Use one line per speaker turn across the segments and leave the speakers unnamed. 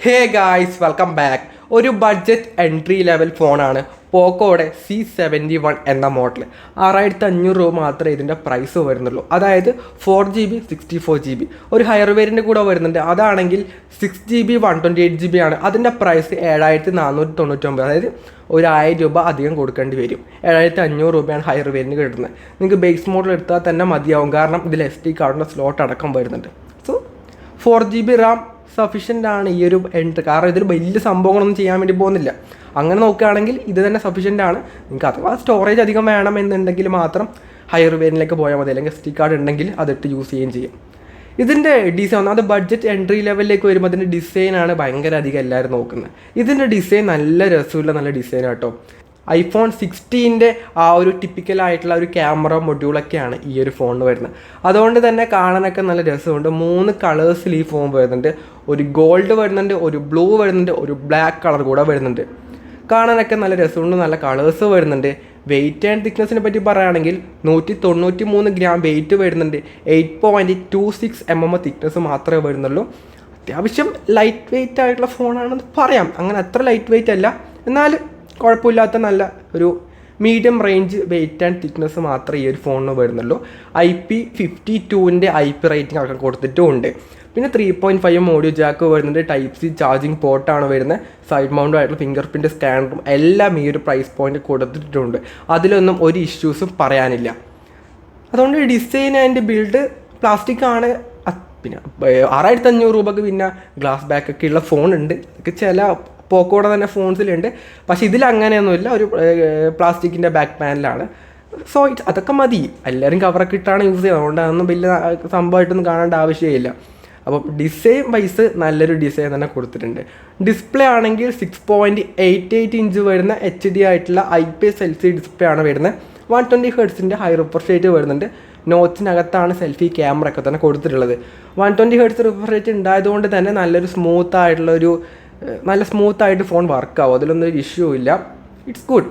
Hey guys welcome back. ഒരു budget entry level ഫോണാണ് പോക്കോയുടെ C71 എന്ന മോഡൽ. 6500 രൂപ മാത്രമേ ഇതിൻ്റെ പ്രൈസ് വരുന്നുള്ളൂ. അതായത് 4GB 64GB. ഒരു ഹയർ വേരിയൻ്റ് കൂടെ വരുന്നുണ്ട്. അതാണെങ്കിൽ 6GB 128GB ആണ്. അതിൻ്റെ പ്രൈസ് 7499. അതായത് ഒരു 1000 രൂപ അധികം കൊടുക്കേണ്ടി വരും. 7500 രൂപയാണ് ഹയർ വേരിയൻ്റ് കിട്ടുന്നത്. നിങ്ങൾക്ക് ബേസ് മോഡൽ എടുത്താൽ തന്നെ മതിയാവും. കാരണം ഇതിൽ SD കാർഡിൻ്റെ സ്ലോട്ട് അടക്കം വരുന്നുണ്ട്. സോ 4GB റാം സഫീഷ്യൻ്റ് ആണ് ഈ ഒരു എൻട്രി. കാരണം ഇതിൽ വലിയ സംഭവങ്ങളൊന്നും ചെയ്യാൻ വേണ്ടി പോകുന്നില്ല. അങ്ങനെ നോക്കുകയാണെങ്കിൽ ഇത് തന്നെ സഫീഷ്യൻ്റ് ആണ്. നിങ്ങൾക്ക് അഥവാ സ്റ്റോറേജ് അധികം വേണമെന്നുണ്ടെങ്കിൽ മാത്രം ഹയർ വേരിയൻറ്റിലേക്ക് പോയാൽ മതി. അല്ലെങ്കിൽ SD കാർഡ് ഉണ്ടെങ്കിൽ അതിട്ട് യൂസ് ചെയ്യുകയും ചെയ്യും. ഇതിൻ്റെ ഡിസൈൻ അത് ബഡ്ജറ്റ് എൻട്രി ലെവലിലേക്ക് വരുമ്പോൾ അതിൻ്റെ ഡിസൈനാണ് ഭയങ്കര അധികം എല്ലാവരും നോക്കുന്നത്. ഇതിൻ്റെ ഡിസൈൻ നല്ല രസമുള്ള നല്ല ഡിസൈൻ കേട്ടോ. iPhone 16 ആ ഒരു ടിപ്പിക്കലായിട്ടുള്ള ഒരു ക്യാമറ മൊഡ്യൂളൊക്കെയാണ് ഈ ഒരു ഫോണിന് വരുന്നത്. അതുകൊണ്ട് തന്നെ കാണാനൊക്കെ നല്ല രസമുണ്ട്. 3 കളേഴ്സിൽ ഈ ഫോൺ വരുന്നുണ്ട്. ഒരു ഗോൾഡ് വരുന്നുണ്ട്, ഒരു ബ്ലൂ വരുന്നുണ്ട്, ഒരു ബ്ലാക്ക് കളർ കൂടെ വരുന്നുണ്ട്. കാണാനൊക്കെ നല്ല രസമുണ്ട്, നല്ല കളേഴ്സ് വരുന്നുണ്ട്. വെയിറ്റ് ആൻഡ് തിക്നെസ്സിനെ പറ്റി പറയുകയാണെങ്കിൽ 193 ഗ്രാം വെയിറ്റ് വരുന്നുണ്ട്. 8.26 mm തിക്നെസ് മാത്രമേ വരുന്നുള്ളൂ. അത്യാവശ്യം ലൈറ്റ് വെയിറ്റ് ആയിട്ടുള്ള ഫോണാണെന്ന് പറയാം. അങ്ങനെ അത്ര ലൈറ്റ് വെയിറ്റ് അല്ല, എന്നാൽ കുഴപ്പമില്ലാത്ത നല്ല ഒരു medium range weight and thickness മാത്രമേ ഈ ഒരു ഫോണിന് വരുന്നുള്ളൂ. IP52 IP റേറ്റിംഗ് ഒക്കെ കൊടുത്തിട്ടുമുണ്ട്. പിന്നെ 3.5 ഓഡിയോ ജാക്ക് വരുന്നുണ്ട്. Type-C ചാർജിങ് പോർട്ടാണ് വരുന്നത്. സൈഡ് മൗണ്ട് ആയിട്ടുള്ള ഫിംഗർ പ്രിൻറ്റ് സ്കാനറും എല്ലാം ഈ ഒരു പ്രൈസ് പോയിന്റ് കൊടുത്തിട്ടുണ്ട്. അതിലൊന്നും ഒരു ഇഷ്യൂസും പറയാനില്ല. അതുകൊണ്ട് ഡിസൈൻ ആൻഡ് ബിൽഡ് പ്ലാസ്റ്റിക് ആണ്. പിന്നെ 6500 രൂപക്ക് പിന്നെ ഗ്ലാസ് ബാക്കൊക്കെ ഉള്ള ഫോണുണ്ട്. അതൊക്കെ ചില പോക്കോടെ തന്നെ ഫോൺസിലുണ്ട്. പക്ഷേ ഇതിലങ്ങനെയൊന്നുമില്ല. ഒരു പ്ലാസ്റ്റിക്കിൻ്റെ ബാക്ക് പാനലാണ്. സോ അതൊക്കെ മതി. എല്ലാവരും കവറൊക്കെ ഇട്ടാണ് യൂസ് ചെയ്യുന്നത്. അതുകൊണ്ട് അതൊന്നും വലിയ സംഭവമായിട്ടൊന്നും കാണേണ്ട ആവശ്യമില്ല. അപ്പം ഡിസൈൻ വൈസ് നല്ലൊരു ഡിസൈൻ തന്നെ കൊടുത്തിട്ടുണ്ട്. ഡിസ്പ്ലേ ആണെങ്കിൽ 6.88 ഇഞ്ച് വരുന്ന HD ആയിട്ടുള്ള IPS LCD ഡിസ്പ്ലേ ആണ് വരുന്നത്. 120 Hz ഹൈ റിഫ്രഷ് റേറ്റ് വരുന്നുണ്ട്. നോച്ചിനകത്താണ് സെൽഫി ക്യാമറ ഒക്കെ തന്നെ കൊടുത്തിട്ടുള്ളത്. 120 Hz റിഫ്രഷ് റേറ്റ് ഉണ്ടായതുകൊണ്ട് തന്നെ നല്ലൊരു നല്ല സ്മൂത്തായിട്ട് ഫോൺ വർക്കാവും. അതിലൊന്നും ഒരു ഇഷ്യൂ ഇല്ല. It's good.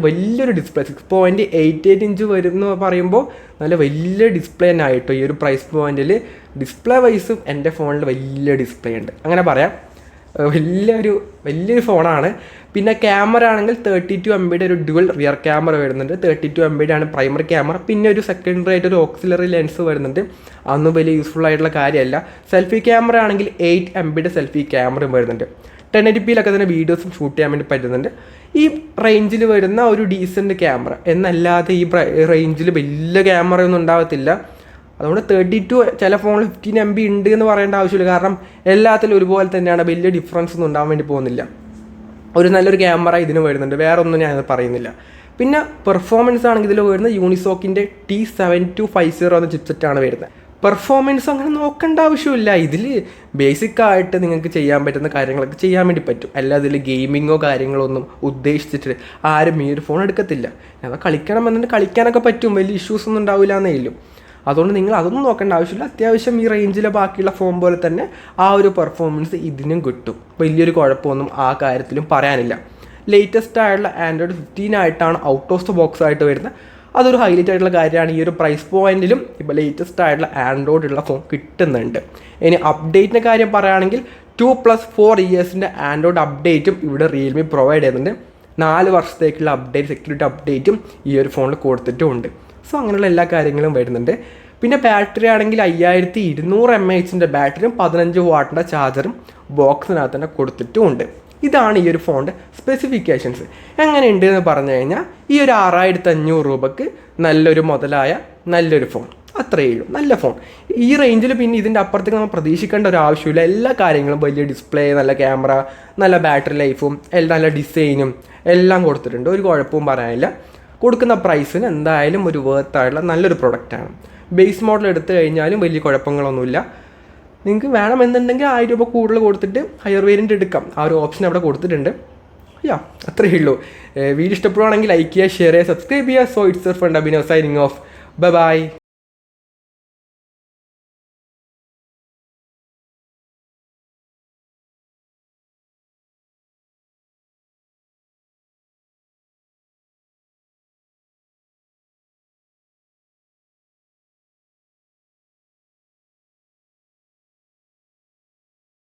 വലിയൊരു ഡിസ്പ്ലേ 6.88 ഇഞ്ച് വരുന്നു പറയുമ്പോൾ നല്ല വലിയ ഡിസ്പ്ലേ തന്നെ ആയിട്ടോ. ഈ ഒരു പ്രൈസ് പോയിന്റിൽ ഡിസ്പ്ലേ വൈസും എൻ്റെ ഫോണിൽ വലിയ ഡിസ്പ്ലേ ഉണ്ട്, അങ്ങനെ പറയാം. വലിയൊരു ഫോണാണ്. പിന്നെ ക്യാമറ ആണെങ്കിൽ 32 MB ഒരു ഡ്യുവൽ റിയർ ക്യാമറ വരുന്നുണ്ട്. 32 MB ആണ് പ്രൈമറി ക്യാമറ. പിന്നെ ഒരു സെക്കൻഡറി ആയിട്ട് ഒരു ഓക്സിലറി ലെൻസ് വരുന്നുണ്ട്. അതൊന്നും വലിയ യൂസ്ഫുൾ ആയിട്ടുള്ള കാര്യമല്ല. സെൽഫി ക്യാമറ ആണെങ്കിൽ 8 MB സെൽഫി ക്യാമറയും വരുന്നുണ്ട്. 1080p തന്നെ വീഡിയോസും ഷൂട്ട് ചെയ്യാൻ വേണ്ടി പറ്റുന്നുണ്ട്. ഈ റേഞ്ചിൽ വരുന്ന ഒരു ഡീസൻറ്റ് ക്യാമറ എന്നല്ലാതെ ഈ റേഞ്ചിൽ വലിയ ക്യാമറയൊന്നും ഉണ്ടാകത്തില്ല. അതുകൊണ്ട് 32 ചില ഫോണിൽ 15 MB ഉണ്ട് എന്ന് പറയേണ്ട ആവശ്യമില്ല. കാരണം എല്ലാത്തിലും ഒരുപോലെ തന്നെയാണ്. വലിയ ഡിഫറൻസ് ഒന്നും ഉണ്ടാകാൻ വേണ്ടി പോകുന്നില്ല. ഒരു നല്ലൊരു ക്യാമറ ഇതിന് വരുന്നുണ്ട്. വേറെ ഒന്നും ഞാൻ പറയുന്നില്ല. പിന്നെ പെർഫോമൻസ് ആണെങ്കിൽ ഇതിൽ വരുന്ന യൂണിസോക്കിൻ്റെ T7250 എന്ന ചിപ്സെറ്റാണ് വരുന്നത്. പെർഫോമൻസ് അങ്ങനെ നോക്കേണ്ട ആവശ്യമില്ല. ഇതിൽ ബേസിക്കായിട്ട് നിങ്ങൾക്ക് ചെയ്യാൻ പറ്റുന്ന കാര്യങ്ങളൊക്കെ ചെയ്യാൻ വേണ്ടി പറ്റും. അല്ലാതെ ഇതിൽ ഗെയിമിങ്ങോ കാര്യങ്ങളോ ഒന്നും ഉദ്ദേശിച്ചിട്ട് ആരും ഈ ഒരു ഫോൺ എടുക്കത്തില്ല. അത് കളിക്കണമെന്നുണ്ടെങ്കിൽ കളിക്കാനൊക്കെ പറ്റും. വലിയ ഇഷ്യൂസ് ഒന്നും ഉണ്ടാവില്ല എന്നേ ഉള്ളൂ. അതുകൊണ്ട് നിങ്ങൾ അതൊന്നും നോക്കേണ്ട ആവശ്യമില്ല. അത്യാവശ്യം ഈ റേഞ്ചിലെ ബാക്കിയുള്ള ഫോൺ പോലെ തന്നെ ആ ഒരു പെർഫോമൻസ് ഇതിനും കിട്ടും. വലിയൊരു കുഴപ്പമൊന്നും ആ കാര്യത്തിലും പറയാനില്ല. ലേറ്റസ്റ്റ് ആയിട്ടുള്ള Android 15 ആയിട്ടാണ് ഔട്ട് ഓഫ് ദ ബോക്സ് ആയിട്ട് വരുന്നത്. അതൊരു ഹൈലൈറ്റ് ആയിട്ടുള്ള കാര്യമാണ്. ഈ ഒരു പ്രൈസ് പോയിന്റിലും ഇപ്പോൾ ലേറ്റസ്റ്റ് ആയിട്ടുള്ള ആൻഡ്രോയിഡ് ഉള്ള ഫോൺ കിട്ടുന്നുണ്ട്. ഇനി അപ്ഡേറ്റിൻ്റെ കാര്യം പറയുകയാണെങ്കിൽ 2+4 ഇയേഴ്സിൻ്റെ ആൻഡ്രോയിഡ് അപ്ഡേറ്റും ഇവിടെ റിയൽമി പ്രൊവൈഡ് ചെയ്യുന്നുണ്ട്. 4 വർഷത്തേക്കുള്ള സെക്യൂരിറ്റി അപ്ഡേറ്റും ഈ ഒരു ഫോണിൽ കൊടുത്തിട്ടുമുണ്ട്. സോ അങ്ങനെയുള്ള എല്ലാ കാര്യങ്ങളും വരുന്നുണ്ട്. പിന്നെ ബാറ്ററി ആണെങ്കിൽ 5200 mAh ബാറ്ററിയും 15 വാട്ടിൻ്റെ ചാർജറും ബോക്സിനകത്ത് തന്നെ കൊടുത്തിട്ടുമുണ്ട്. ഇതാണ് ഈ ഒരു ഫോണിൻ്റെ സ്പെസിഫിക്കേഷൻസ്. എങ്ങനെയുണ്ട് എന്ന് പറഞ്ഞു കഴിഞ്ഞാൽ ഈ ഒരു 6500 രൂപക്ക് നല്ലൊരു ഫോൺ. അത്രയേ ഉള്ളൂ, നല്ല ഫോൺ. ഈ റേഞ്ചിൽ പിന്നെ ഇതിൻ്റെ അപ്പുറത്തേക്ക് നമ്മൾ പ്രതീക്ഷിക്കേണ്ട ഒരു ആവശ്യമില്ല. എല്ലാ കാര്യങ്ങളും വലിയ ഡിസ്പ്ലേ, നല്ല ക്യാമറ, നല്ല ബാറ്ററി ലൈഫും നല്ല ഡിസൈനും എല്ലാം കൊടുത്തിട്ടുണ്ട്. ഒരു കുഴപ്പവും പറയാനില്ല. കൊടുക്കുന്ന പ്രൈസിന് എന്തായാലും ഒരു വേർത്തായിട്ടുള്ള നല്ലൊരു പ്രൊഡക്റ്റാണ്. ബേസ് മോഡൽ എടുത്തു കഴിഞ്ഞാലും വലിയ കുഴപ്പങ്ങളൊന്നുമില്ല. നിങ്ങൾക്ക് വേണമെന്നുണ്ടെങ്കിൽ 1000 രൂപ കൂടുതൽ കൊടുത്തിട്ട് ഹയർ വേരിയൻ്റ് എടുക്കാം. ആ ഒരു ഓപ്ഷൻ അവിടെ കൊടുത്തിട്ടുണ്ട്. അത്രയേ ഉള്ളൂ. വീഡിയോ ഇഷ്ടപ്പെടുകയാണെങ്കിൽ ലൈക്ക് ചെയ്യുക, ഷെയർ ചെയ്യുക, സബ്സ്ക്രൈബ് ചെയ്യുക. So it's friend Abhinav signing off. By.